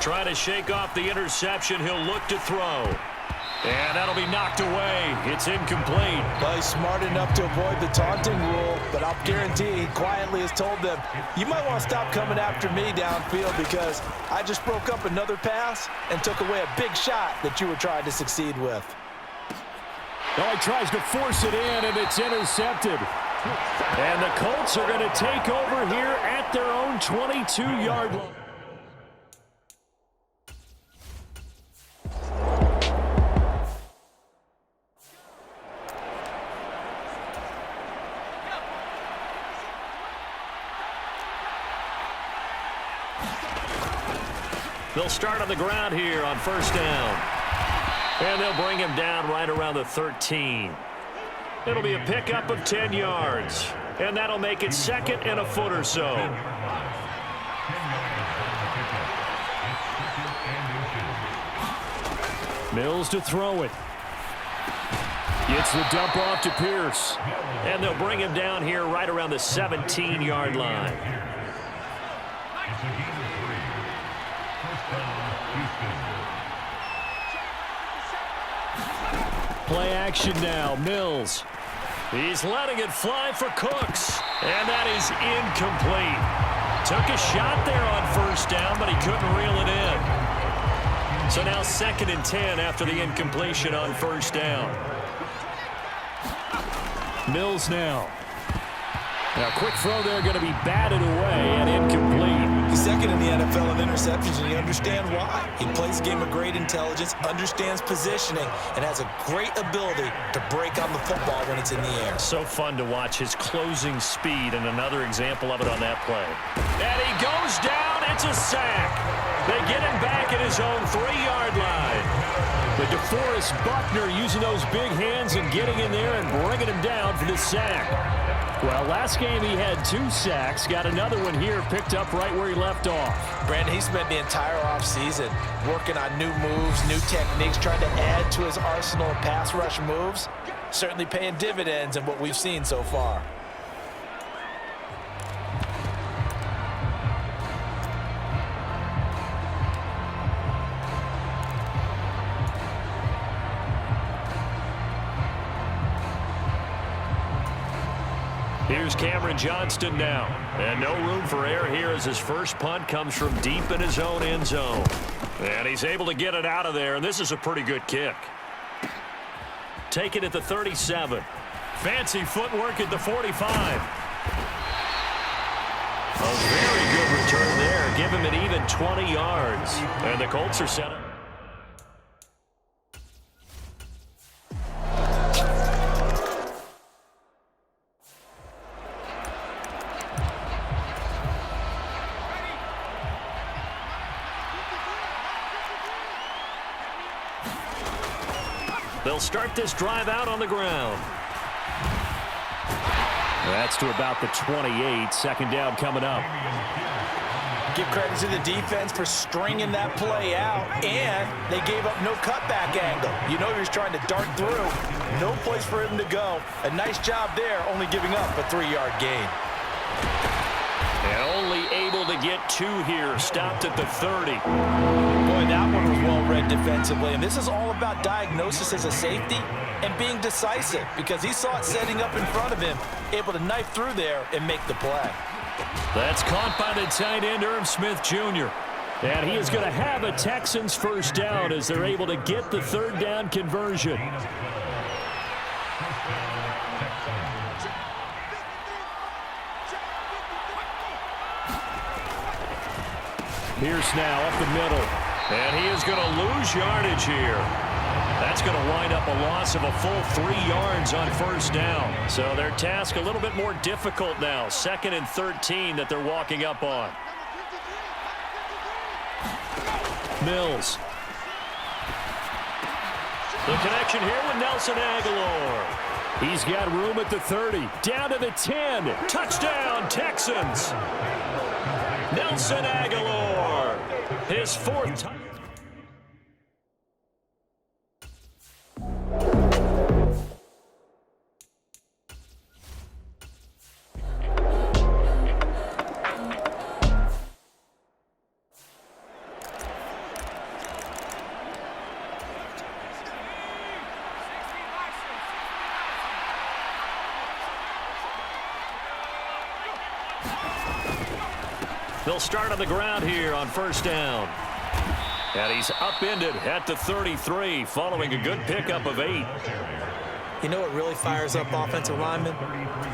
Trying to shake off the interception. He'll look to throw. And that'll be knocked away. It's incomplete. Well, he's smart enough to avoid the taunting rule, but I'll guarantee he quietly has told them, you might want to stop coming after me downfield because I just broke up another pass and took away a big shot that you were trying to succeed with. Oh, he tries to force it in, and it's intercepted. And the Colts are going to take over here at their own 22-yard line. They'll start on the ground here on first down. And they'll bring him down right around the 13. It'll be a pickup of 10 yards. And that'll make it second and a foot or so. Mills to throw it. Gets the dump off to Pierce. And they'll bring him down here right around the 17-yard line. Play action now. Mills. He's letting it fly for Cooks. And that is incomplete. Took a shot there on first down, but he couldn't reel it in. So now 2nd and 10 after the incompletion on first down. Mills now. Now, quick throw there going to be batted away and incomplete. He's second in the NFL in interceptions, and you understand why. He plays a game of great intelligence, understands positioning, and has a great ability to break on the football when it's in the air. So fun to watch his closing speed, and another example of it on that play. And he goes down. It's a sack. They get him back at his own 3-yard line. But DeForest Buckner using those big hands and getting in there and bringing him down for the sack. Well, last game he had 2 sacks. Got another one here picked up right where he left off. Brandon, he spent the entire offseason working on new moves, new techniques, trying to add to his arsenal of pass rush moves. Certainly paying dividends in what we've seen so far. Here's Cameron Johnston now. And no room for error here as his first punt comes from deep in his own end zone. And he's able to get it out of there, and this is a pretty good kick. Take it at the 37. Fancy footwork at the 45. A very good return there. Give him an even 20 yards. And the Colts are set up. They'll start this drive out on the ground. That's to about the 28. Second down coming up. Give credit to the defense for stringing that play out, and they gave up no cutback angle. You know he was trying to dart through. No place for him to go. A nice job there, only giving up a 3-yard gain. And only able to get 2 here. Stopped at the 30. Boy, that one was well read defensively. And this is all about diagnosis as a safety and being decisive because he saw it setting up in front of him, able to knife through there and make the play. That's caught by the tight end, Irv Smith Jr. And he is going to have a Texans first down as they're able to get the 3rd down conversion. Pierce now up the middle. And he is going to lose yardage here. That's going to wind up a loss of a full 3 yards on first down. So their task a little bit more difficult now. 2nd and 13 that they're walking up on. Mills. The connection here with Nelson Aguilar. He's got room at the 30. Down to the 10. Touchdown, Texans. Nelson Aguilar. His 4th touchdown. They'll start on the ground here on first down. And he's upended at the 33 following a good pickup of 8. You know what really fires up offensive linemen?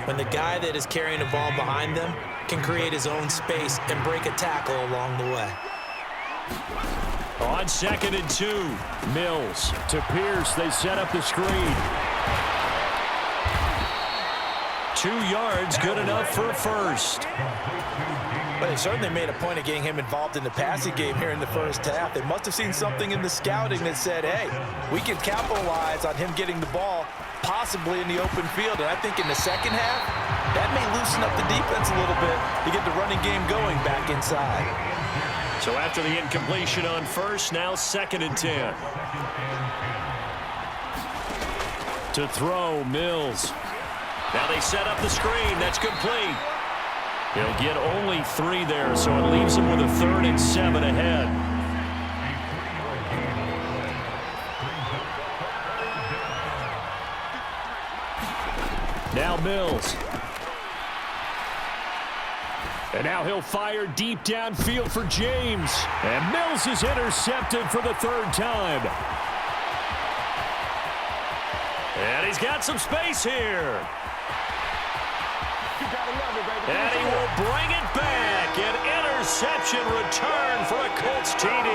When the guy that is carrying the ball behind them can create his own space and break a tackle along the way. On 2nd and 2, Mills to Pierce. They set up the screen. 2 yards, good enough for a first. But they certainly made a point of getting him involved in the passing game here in the first half. They must have seen something in the scouting that said, hey, we can capitalize on him getting the ball possibly in the open field. And I think in the second half, that may loosen up the defense a little bit to get the running game going back inside. So after the incompletion on first, now 2nd and 10. To throw, Mills. Now they set up the screen. That's complete. He'll get only 3 there, so it leaves him with a 3rd and 7 ahead. Now Mills. And now he'll fire deep downfield for James. And Mills is intercepted for the 3rd time. And he's got some space here. And he will bring it back. An interception return for a Colts TD.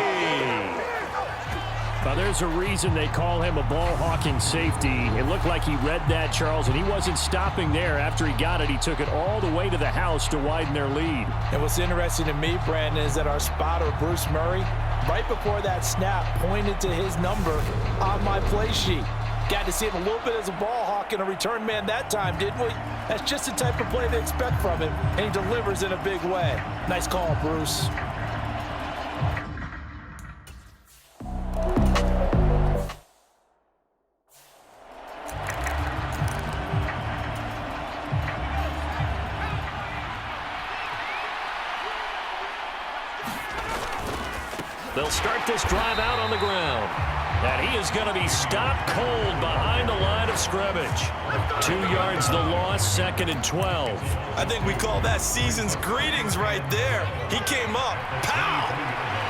Now, there's a reason they call him a ball-hawking safety. It looked like he read that, Charles, and he wasn't stopping there. After he got it, he took it all the way to the house to widen their lead. And what's interesting to me, Brandon, is that our spotter, Bruce Murray, right before that snap, pointed to his number on my play sheet. Got to see him a little bit as a ball hawk and a return man that time, didn't we? That's just the type of play they expect from him, and he delivers in a big way. Nice call, Bruce. They'll start this drive out on the ground. And he is going to be stopped cold behind the line of scrimmage. 2 yards the loss, 2nd and 12. I think we call that season's greetings right there. He came up, pow!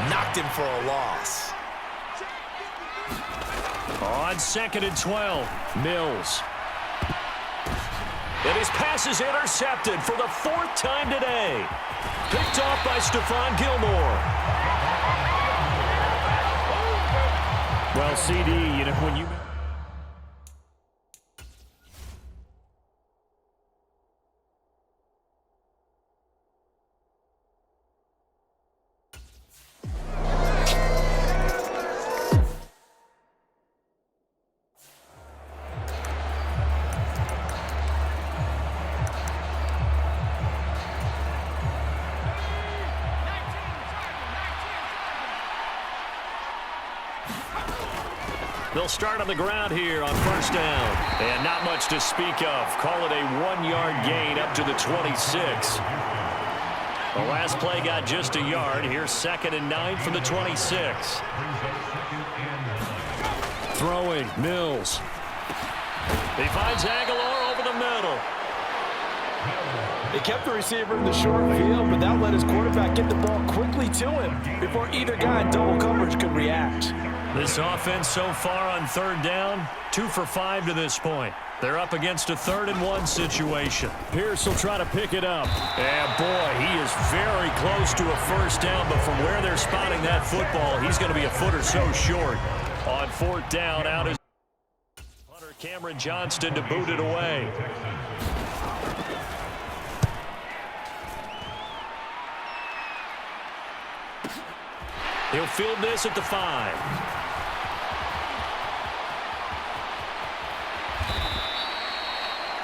Knocked him for a loss. On 2nd and 12, Mills. And his pass is intercepted for the 4th time today. Picked off by Stephon Gilmore. Well, CD, you know, when you... They'll start on the ground here on first down. And not much to speak of. Call it a 1-yard gain up to the 26. The last play got just a yard. Here's 2nd and 9 from the 26. Throwing, Mills. He finds Aguilar over the middle. They kept the receiver in the short field, but that let his quarterback get the ball quickly to him before either guy in double coverage could react. This offense so far on 3rd down, 2 for 5 to this point. They're up against a 3rd and 1 situation. Pierce will try to pick it up. And boy, he is very close to a first down, but from where they're spotting that football, he's going to be a foot or so short. On 4th down, out is punter Cameron Johnston to boot it away. He'll field this at the 5.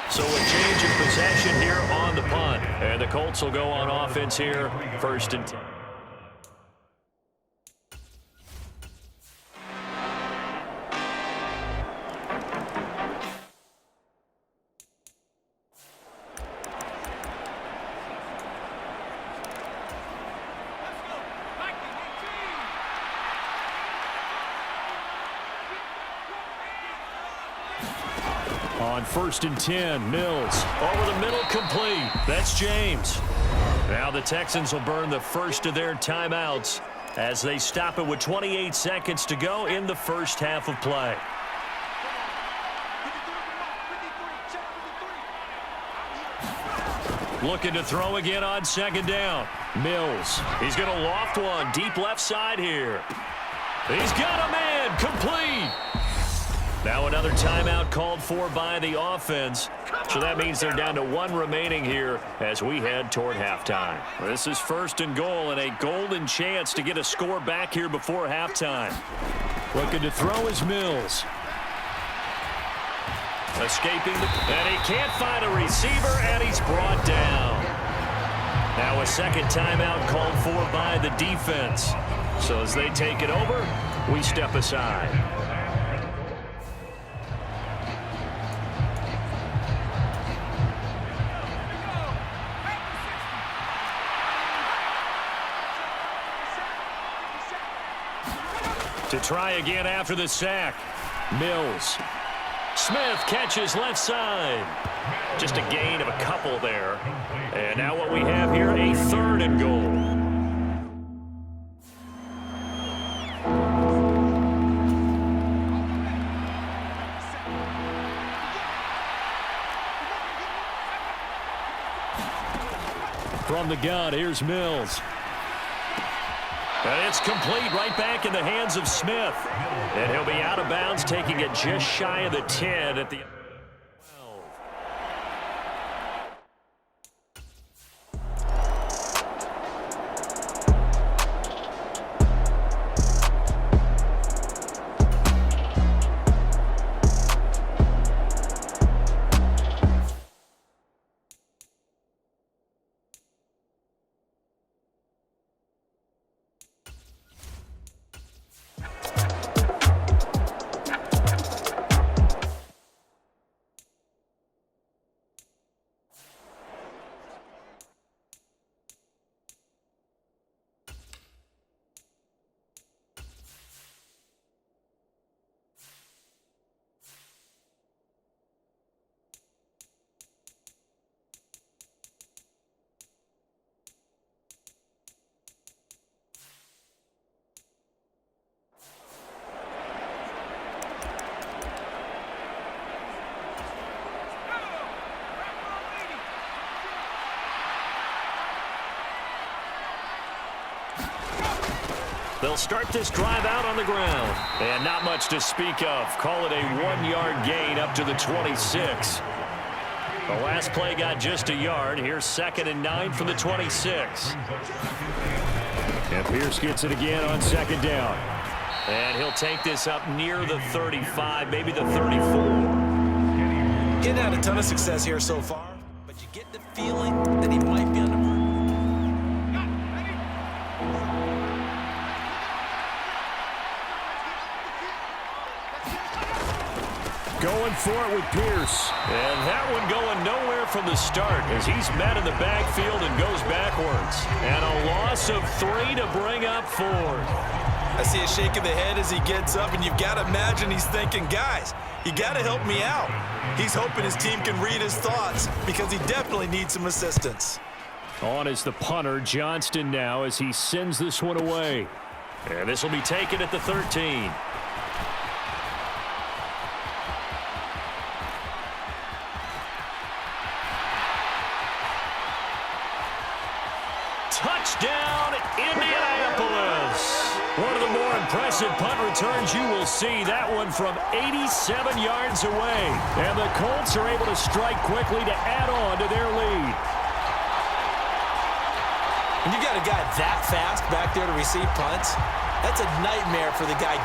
So a change of possession here on the punt. And the Colts will go on offense here, 1st and 10. On 1st and 10, Mills over the middle, complete. That's James. Now the Texans will burn the first of their timeouts as they stop it with 28 seconds to go in the first half of play. Looking to throw again on second down. Mills. He's going to loft one deep left side here. He's got a man. Complete. Now another timeout called for by the offense. So that means they're down to one remaining here as we head toward halftime. This is first and goal and a golden chance to get a score back here before halftime. Looking to throw is Mills. Escaping, and he can't find a receiver, and he's brought down. Now a second timeout called for by the defense. So as they take it over, we step aside. To try again after the sack. Mills. Smith catches left side. Just a gain of a couple there. And now what we have here, a third and goal. From the gun, here's Mills. And it's complete right back in the hands of Smith. And he'll be out of bounds, taking it just shy of the 10 at the 12. They'll start this drive out on the ground. And not much to speak of. Call it a 1-yard gain up to the 26. The last play got just a yard. Here's 2nd and 9 from the 26. And Pierce gets it again on second down. And he'll take this up near the 35, maybe the 34. Getting had a ton of success here so far, but you get the feeling that he might be on the move. Going for it with Pierce. And that one going nowhere from the start as he's met in the backfield and goes backwards. And a loss of 3 to bring up 4. I see a shake of the head as he gets up, and you've got to imagine he's thinking, guys, you got to help me out. He's hoping his team can read his thoughts because he definitely needs some assistance. On is the punter, Johnston now, as he sends this one away. And this will be taken at the 13. Touchdown, Indianapolis. One of the more impressive punt returns you will see. That one from 87 yards away. And the Colts are able to strike quickly to add on to their lead. When you got a guy that fast back there to receive punts, that's a nightmare for the guy.